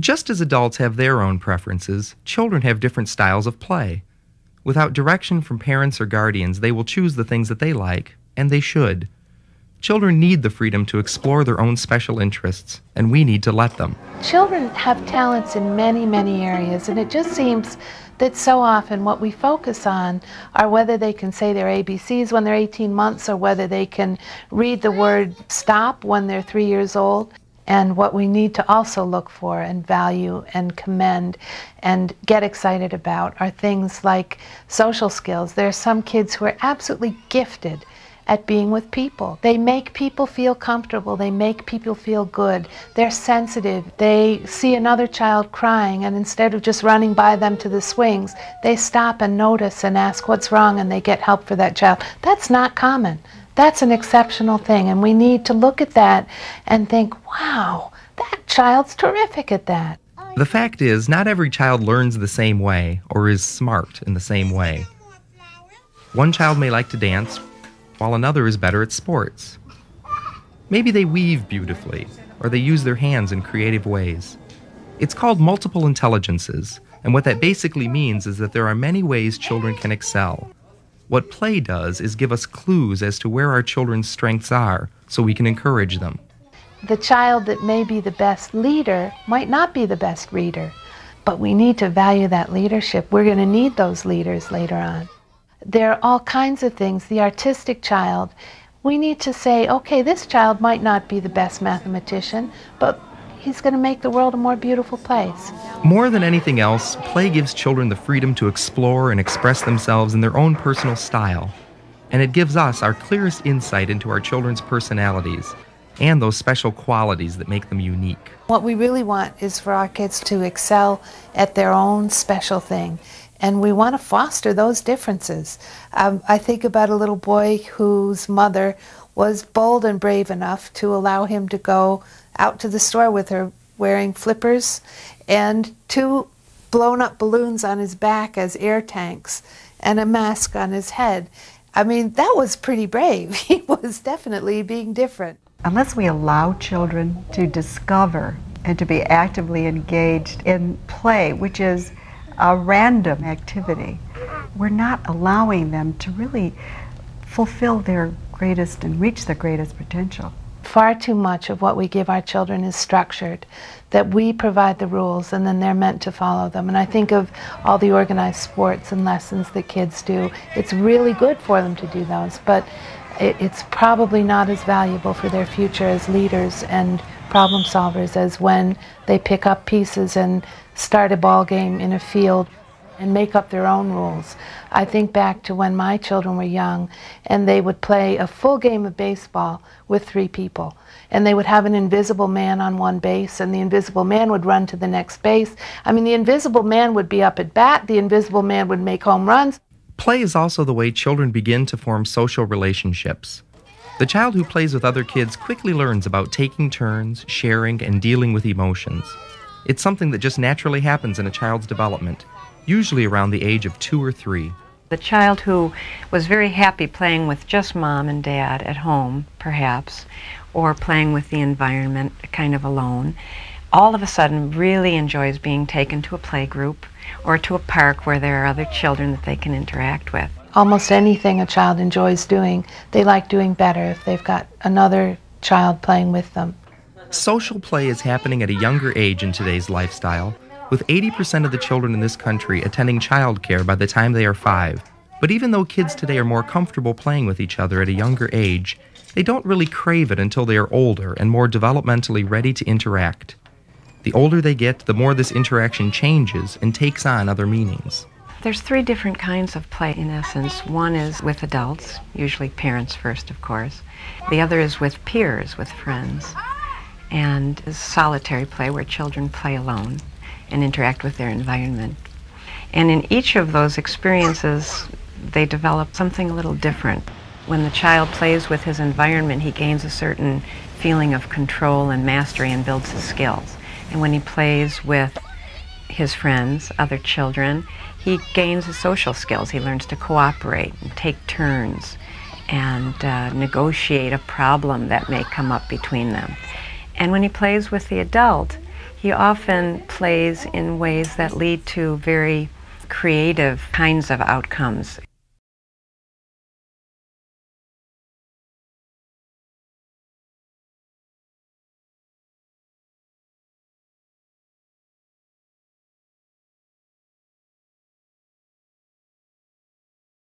Just as adults have their own preferences, children have different styles of play. Without direction from parents or guardians, they will choose the things that they like, and they should. Children need the freedom to explore their own special interests, and we need to let them. Children have talents in many, many areas, and it just seems that so often what we focus on are whether they can say their ABCs when they're 18 months or whether they can read the word stop when they're 3 years old. And what we need to also look for and value and commend and get excited about are things like social skills. There are some kids who are absolutely gifted at being with people. They make people feel comfortable. They make people feel good. They're sensitive. They see another child crying, and instead of just running by them to the swings, they stop and notice and ask what's wrong, and they get help for that child. That's not common. That's an exceptional thing, and we need to look at that and think, wow, that child's terrific at that. The fact is, not every child learns the same way or is smart in the same way. One child may like to dance, while another is better at sports. Maybe they weave beautifully, or they use their hands in creative ways. It's called multiple intelligences, and what that basically means is that there are many ways children can excel. What play does is give us clues as to where our children's strengths are, so we can encourage them. The child that may be the best leader might not be the best reader, but we need to value that leadership. We're going to need those leaders later on. There are all kinds of things. The artistic child, we need to say, okay, this child might not be the best mathematician, but he's going to make the world a more beautiful place. More than anything else, play gives children the freedom to explore and express themselves in their own personal style. And it gives us our clearest insight into our children's personalities and those special qualities that make them unique. What we really want is for our kids to excel at their own special thing. And we want to foster those differences. I think about a little boy whose mother was bold and brave enough to allow him to go out to the store with her wearing flippers and 2 blown-up balloons on his back as air tanks and a mask on his head. I mean, that was pretty brave. He was definitely being different. Unless we allow children to discover and to be actively engaged in play, which is a random activity, we're not allowing them to really fulfill their greatest and reach their greatest potential. Far too much of what we give our children is structured, that we provide the rules and then they're meant to follow them. And I think of all the organized sports and lessons that kids do. It's really good for them to do those, but it's probably not as valuable for their future as leaders and problem solvers as when they pick up pieces and start a ball game in a field and make up their own rules. I think back to when my children were young and they would play a full game of baseball with 3 people. And they would have an invisible man on one base and the invisible man would run to the next base. I mean, the invisible man would be up at bat, the invisible man would make home runs. Play is also the way children begin to form social relationships. The child who plays with other kids quickly learns about taking turns, sharing, and dealing with emotions. It's something that just naturally happens in a child's development, usually around the age of 2 or 3. The child who was very happy playing with just mom and dad at home, perhaps, or playing with the environment kind of alone, all of a sudden really enjoys being taken to a play group or to a park where there are other children that they can interact with. Almost anything a child enjoys doing, they like doing better if they've got another child playing with them. Social play is happening at a younger age in today's lifestyle, with 80% of the children in this country attending childcare by the time they are 5. But even though kids today are more comfortable playing with each other at a younger age, they don't really crave it until they are older and more developmentally ready to interact. The older they get, the more this interaction changes and takes on other meanings. There's 3 different kinds of play in essence. One is with adults, usually parents first, of course. The other is with peers, with friends. And is solitary play where children play alone and interact with their environment. And in each of those experiences, they develop something a little different. When the child plays with his environment, he gains a certain feeling of control and mastery and builds his skills. And when he plays with his friends, other children, he gains his social skills. He learns to cooperate and take turns and negotiate a problem that may come up between them. And when he plays with the adult, He often plays in ways that lead to very creative kinds of outcomes.